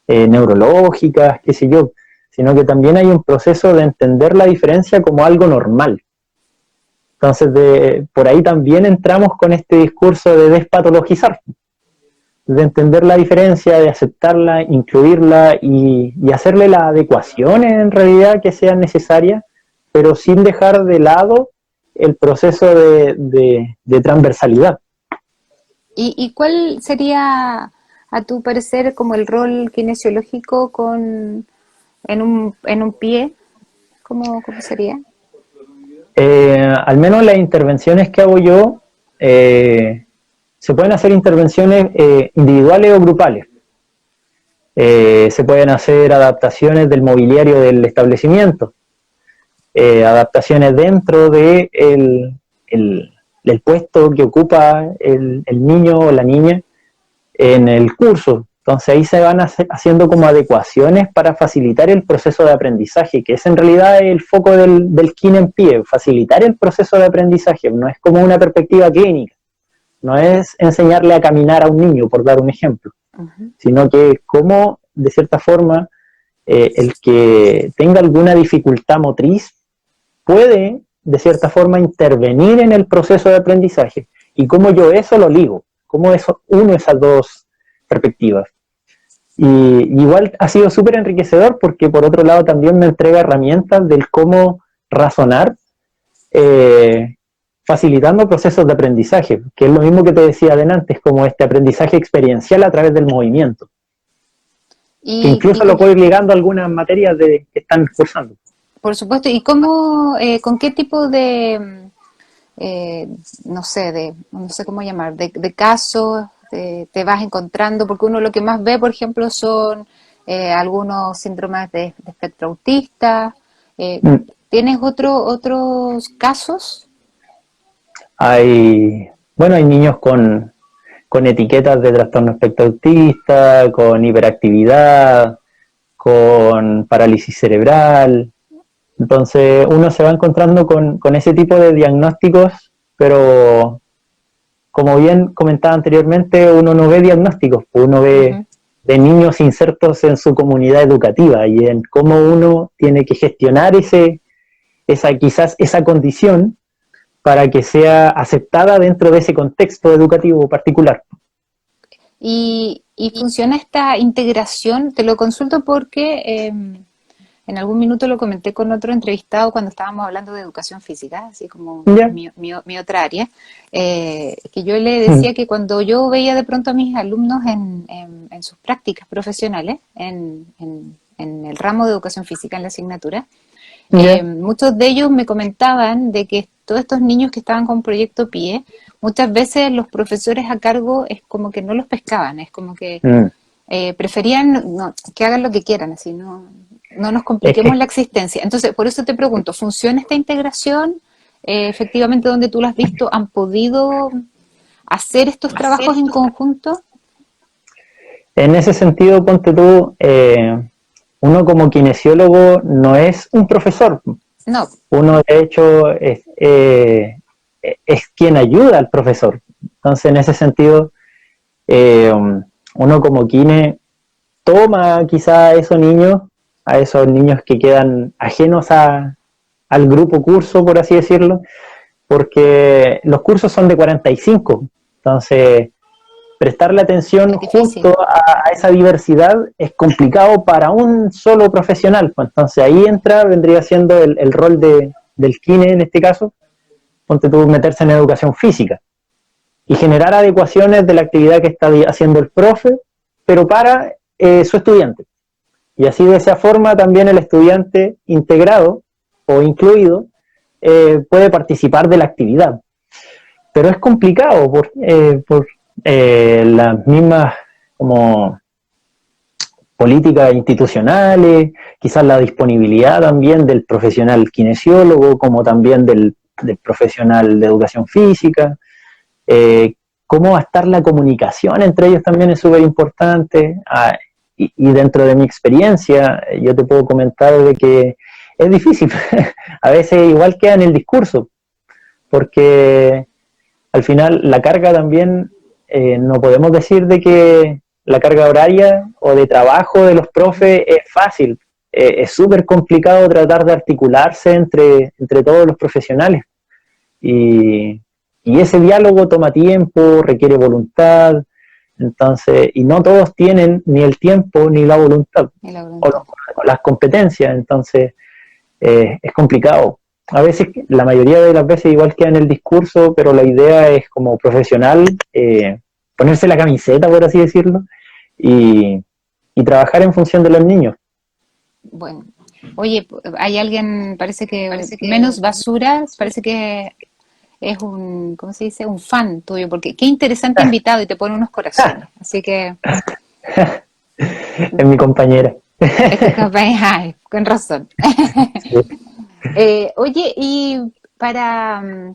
neurológicas, qué sé yo, sino que también hay un proceso de entender la diferencia como algo normal. Entonces, por ahí también entramos con este discurso de despatologizar, de entender la diferencia, de aceptarla, incluirla y hacerle las adecuaciones en realidad que sean necesarias, pero sin dejar de lado el proceso de transversalidad. ¿Y cuál sería, a tu parecer, como el rol kinesiológico en un pie? ¿Cómo sería? Al menos las intervenciones que hago yo, se pueden hacer intervenciones individuales o grupales. Se pueden hacer adaptaciones del mobiliario del establecimiento, adaptaciones dentro de el puesto que ocupa el niño o la niña en el curso. Entonces ahí se van haciendo como adecuaciones para facilitar el proceso de aprendizaje, que es en realidad el foco del kin en pie, facilitar el proceso de aprendizaje. No es como una perspectiva clínica, no es enseñarle a caminar a un niño, por dar un ejemplo, sino que como, de cierta forma, el que tenga alguna dificultad motriz puede, de cierta forma, intervenir en el proceso de aprendizaje. Y cómo yo eso lo ligo, cómo eso uno esas dos perspectivas. Y igual ha sido súper enriquecedor porque por otro lado también me entrega herramientas del cómo razonar, facilitando procesos de aprendizaje, que es lo mismo que te decía adelante, como este aprendizaje experiencial a través del movimiento. Que incluso lo puedo ir ligando a algunas materias que están cursando. Por supuesto, ¿y cómo, con qué tipo de, no sé cómo llamar, de casos te vas encontrando? Porque uno lo que más ve, por ejemplo, son algunos síndromes de espectro autista. ¿Tienes otros casos? Hay niños con etiquetas de trastorno espectro autista, con hiperactividad, con parálisis cerebral. Entonces uno se va encontrando con ese tipo de diagnósticos, pero como bien comentaba anteriormente, uno no ve diagnósticos, uno ve de niños insertos en su comunidad educativa y en cómo uno tiene que gestionar esa condición para que sea aceptada dentro de ese contexto educativo particular. Y funciona esta integración, te lo consulto porque en algún minuto lo comenté con otro entrevistado cuando estábamos hablando de educación física, así como ¿Ya? mi otra área, que yo le decía que cuando yo veía de pronto a mis alumnos en sus prácticas profesionales, en el ramo de educación física, en la asignatura, ¿Ya? muchos de ellos me comentaban de que todos estos niños que estaban con Proyecto PIE, muchas veces los profesores a cargo es como que no los pescaban, es como que preferían que hagan lo que quieran, así no nos compliquemos la existencia. Entonces, por eso te pregunto, ¿funciona esta integración? Efectivamente, donde tú lo has visto, ¿han podido hacer estos trabajos en conjunto? En ese sentido, ponte tú, uno como kinesiólogo no es un profesor. No. Uno, de hecho, es quien ayuda al profesor. Entonces, en ese sentido, uno como kine toma quizá a esos niños que quedan ajenos al grupo curso, por así decirlo, porque los cursos son de 45. Entonces, prestarle atención junto a esa diversidad es complicado para un solo profesional. Entonces ahí vendría siendo el rol del kine en este caso, ponte tú meterse en educación física y generar adecuaciones de la actividad que está haciendo el profe, pero para su estudiante. Y así de esa forma también el estudiante integrado o incluido puede participar de la actividad. Pero es complicado por las mismas como políticas institucionales, quizás la disponibilidad también del profesional kinesiólogo, como también del profesional de educación física. Cómo va a estar la comunicación entre ellos también es súper importante. Y dentro de mi experiencia, yo te puedo comentar de que es difícil. A veces igual queda en el discurso, porque al final la carga también, no podemos decir de que la carga horaria o de trabajo de los profes es fácil. Es súper complicado tratar de articularse entre todos los profesionales. Y ese diálogo toma tiempo, requiere voluntad, entonces, y no todos tienen ni el tiempo ni la voluntad, o las competencias, entonces es complicado. A veces, la mayoría de las veces igual queda en el discurso, pero la idea es como profesional ponerse la camiseta, por así decirlo, y trabajar en función de los niños. Bueno, oye, hay alguien, parece que menos basura, parece que es un, ¿cómo se dice? Un fan tuyo, porque qué interesante invitado y te pone unos corazones, así que... Es mi compañera. Ay, con razón. Oye, y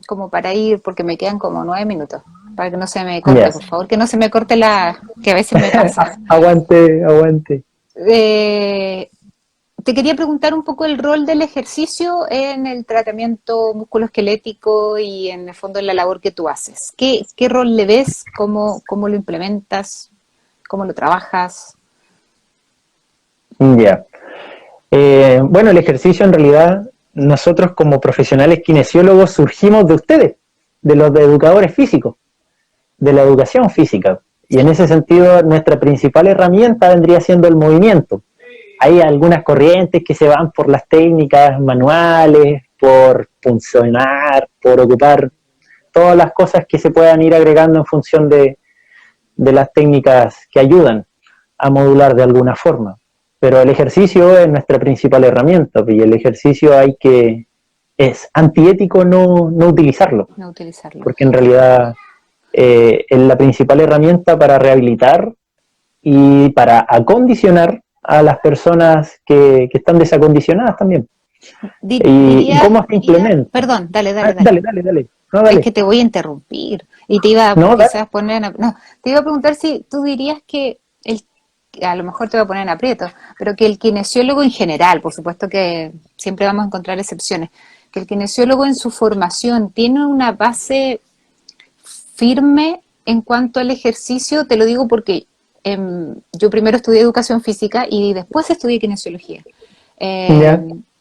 como para ir, porque me quedan como 9 minutos, para que no se me corte, por favor, que no se me corte que a veces me pasa. Aguante. Te quería preguntar un poco el rol del ejercicio en el tratamiento musculoesquelético y en el fondo en la labor que tú haces. ¿Qué rol le ves? ¿Cómo lo implementas? ¿Cómo lo trabajas? Ya. Bueno, el ejercicio en realidad, nosotros como profesionales kinesiólogos surgimos de ustedes, de los educadores físicos, de la educación física. Y en ese sentido, nuestra principal herramienta vendría siendo el movimiento. Hay algunas corrientes que se van por las técnicas manuales, por funcionar, por ocupar todas las cosas que se puedan ir agregando en función de las técnicas que ayudan a modular de alguna forma. Pero el ejercicio es nuestra principal herramienta, y el ejercicio es antiético no utilizarlo. No utilizarlo. Porque en realidad es la principal herramienta para rehabilitar y para acondicionar a las personas que están desacondicionadas también. ¿Y cómo se implementa? Perdón, dale. Dale. No, dale. Es que te voy a interrumpir y te iba a te iba a preguntar si tú dirías que a lo mejor te voy a poner en aprieto, pero que el kinesiólogo en general, por supuesto que siempre vamos a encontrar excepciones, que el kinesiólogo en su formación tiene una base firme en cuanto al ejercicio. Te lo digo porque yo primero estudié educación física y después estudié kinesiología.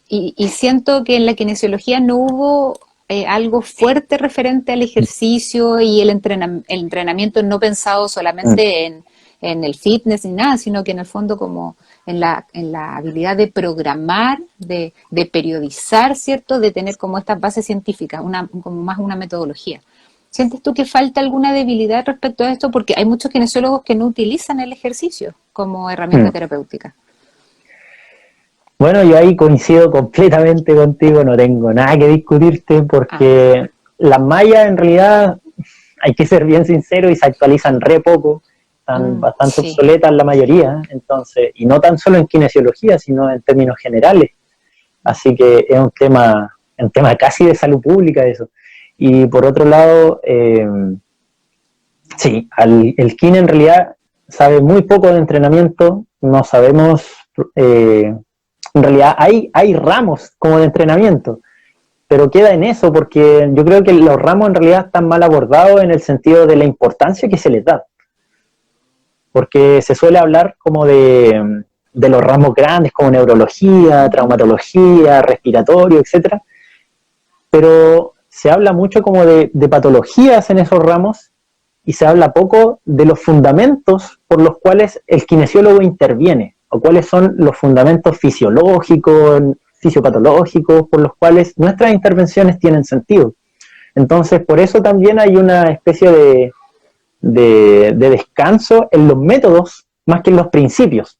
Y siento que en la kinesiología no hubo algo fuerte referente al ejercicio y el entrenamiento no pensado solamente en el fitness ni nada, sino que en el fondo como en la habilidad de programar, de periodizar, ¿cierto? De tener como estas bases científicas, como más una metodología. ¿Sientes tú que falta alguna debilidad respecto a esto? Porque hay muchos kinesiólogos que no utilizan el ejercicio como herramienta terapéutica. Bueno, yo ahí coincido completamente contigo, no tengo nada que discutirte porque las mallas en realidad, hay que ser bien sincero, y se actualizan re poco, están bastante obsoletas la mayoría, entonces, y no tan solo en kinesiología, sino en términos generales. Así que es un tema casi de salud pública eso. Y por otro lado, sí, el kin en realidad sabe muy poco de entrenamiento, no sabemos... en realidad hay ramos como de entrenamiento, pero queda en eso porque yo creo que los ramos en realidad están mal abordados en el sentido de la importancia que se les da. Porque se suele hablar como de los ramos grandes como neurología, traumatología, respiratorio, etcétera, pero se habla mucho como de patologías en esos ramos y se habla poco de los fundamentos por los cuales el kinesiólogo interviene, o cuáles son los fundamentos fisiológicos, fisiopatológicos, por los cuales nuestras intervenciones tienen sentido. Entonces, por eso también hay una especie de descanso en los métodos más que en los principios.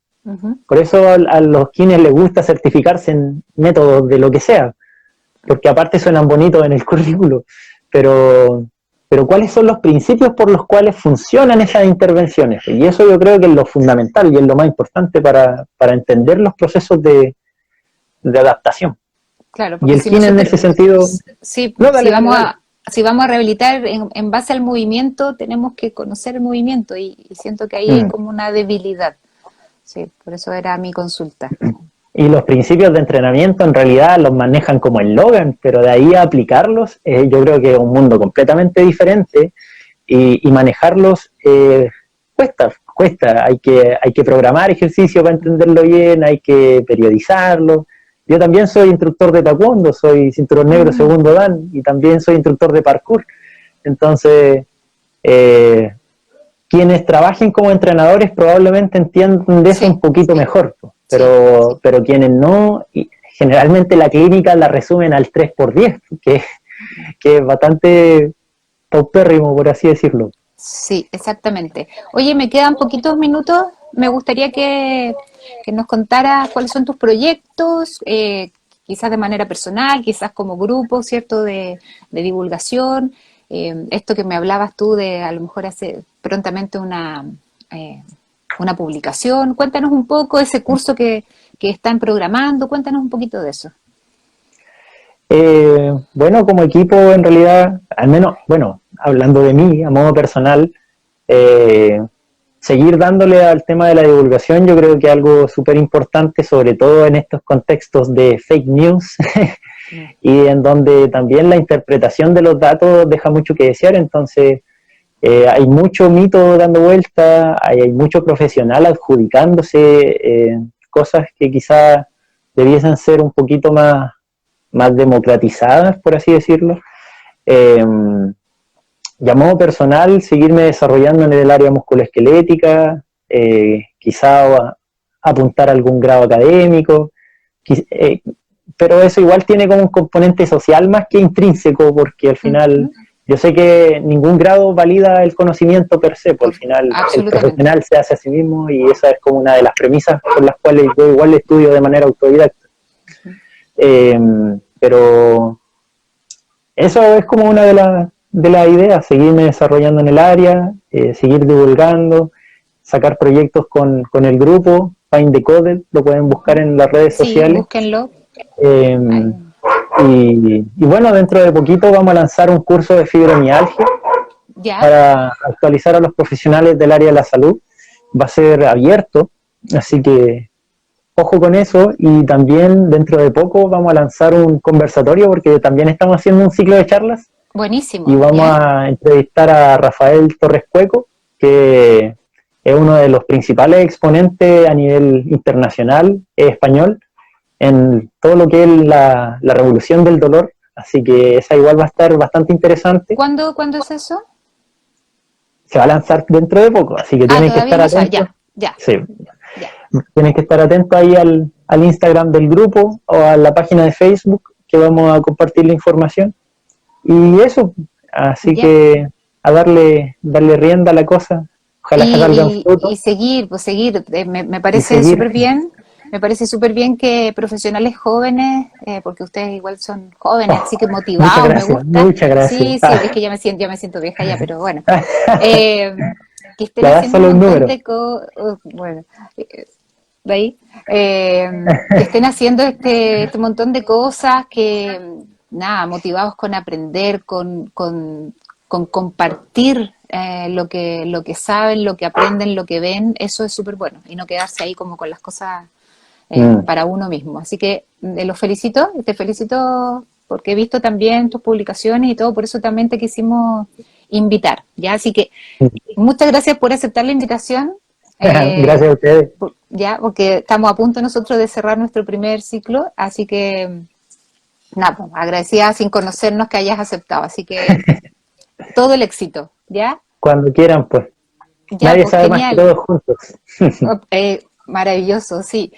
Por eso a los quienes les gusta certificarse en métodos de lo que sea, porque aparte suenan bonitos en el currículo, pero ¿cuáles son los principios por los cuales funcionan esas intervenciones? Y eso yo creo que es lo fundamental y es lo más importante para entender los procesos de adaptación. Claro, y el kin en ese sentido... Sí, no, si vamos a rehabilitar en base al movimiento, tenemos que conocer el movimiento y siento que ahí hay como una debilidad. Sí, por eso era mi consulta. Y los principios de entrenamiento en realidad los manejan como el Logan, pero de ahí a aplicarlos, yo creo que es un mundo completamente diferente y manejarlos cuesta. Hay que programar ejercicio para entenderlo bien, hay que periodizarlo. Yo también soy instructor de taekwondo, soy cinturón negro segundo dan y también soy instructor de parkour. Entonces, quienes trabajen como entrenadores probablemente entiendan de eso un poquito mejor, pero quienes no, y generalmente la clínica la resumen al 3x10, que es bastante paupérrimo, por así decirlo. Sí, exactamente. Oye, me quedan poquitos minutos, me gustaría que nos contaras cuáles son tus proyectos, quizás de manera personal, quizás como grupo, ¿cierto?, de divulgación. Esto que me hablabas tú de a lo mejor hacer prontamente una publicación. Cuéntanos un poco ese curso que están programando, cuéntanos un poquito de eso. Bueno, como equipo en realidad, al menos, bueno, hablando de mí, a modo personal, seguir dándole al tema de la divulgación, yo creo que es algo súper importante, sobre todo en estos contextos de fake news, y en donde también la interpretación de los datos deja mucho que desear. Entonces hay mucho mito dando vuelta, hay mucho profesional adjudicándose cosas que quizás debiesen ser un poquito más democratizadas, por así decirlo. Y a modo personal, seguirme desarrollando en el área musculoesquelética, quizá apuntar a algún grado académico, pero eso igual tiene como un componente social más que intrínseco, porque al final yo sé que ningún grado valida el conocimiento per se, por al final el profesional se hace a sí mismo, y esa es como una de las premisas por las cuales yo igual estudio de manera autodidacta. Pero eso es como una de las ideas, seguirme desarrollando en el área, seguir divulgando, sacar proyectos con el grupo Find the Coded, lo pueden buscar en las redes sociales. Búsquenlo. Y bueno, dentro de poquito vamos a lanzar un curso de fibromialgia para actualizar a los profesionales del área de la salud. Va a ser abierto, así que ojo con eso. Y también dentro de poco vamos a lanzar un conversatorio, porque también estamos haciendo un ciclo de charlas. Buenísimo. Y vamos a entrevistar a Rafael Torres Cueco, que es uno de los principales exponentes a nivel internacional español en todo lo que es la revolución del dolor así que esa igual va a estar bastante interesante. ¿Cuándo es eso? Se va a lanzar dentro de poco, así que tienen que Todavía estar no sabe. atentos. Ya. Sí, Ya. tienen que estar atentos ahí al Instagram del grupo o a la página de Facebook que vamos a compartir la información. Y eso, así Ya. que a darle rienda a la cosa. Ojalá que salgan Y frutos seguir, pues seguir. Me y parece seguir. súper bien. Me parece súper bien que profesionales jóvenes, porque ustedes igual son jóvenes, Oh, así que muchas motivados, me gracias, gusta. muchas gracias. Sí, es que ya me siento vieja ya, pero bueno. Eh, que estén La edad es haciendo un solo un montón número. de cosas, bueno, de ahí, que estén haciendo este montón de cosas que, nada, motivados con aprender, con compartir lo que saben, lo que aprenden, lo que ven, eso es súper bueno, y no quedarse ahí como con las cosas para uno mismo. Así que los felicito, te felicito porque he visto también tus publicaciones y todo, por eso también te quisimos invitar, ¿ya? Así que muchas gracias por aceptar la invitación. Gracias a ustedes. Ya, porque estamos a punto nosotros de cerrar nuestro primer ciclo, así que nada, pues, agradecida sin conocernos que hayas aceptado, así que todo el éxito, ¿ya? Cuando quieran, pues. Ya, Nadie pues sabe más que genial, todos juntos. maravilloso, sí.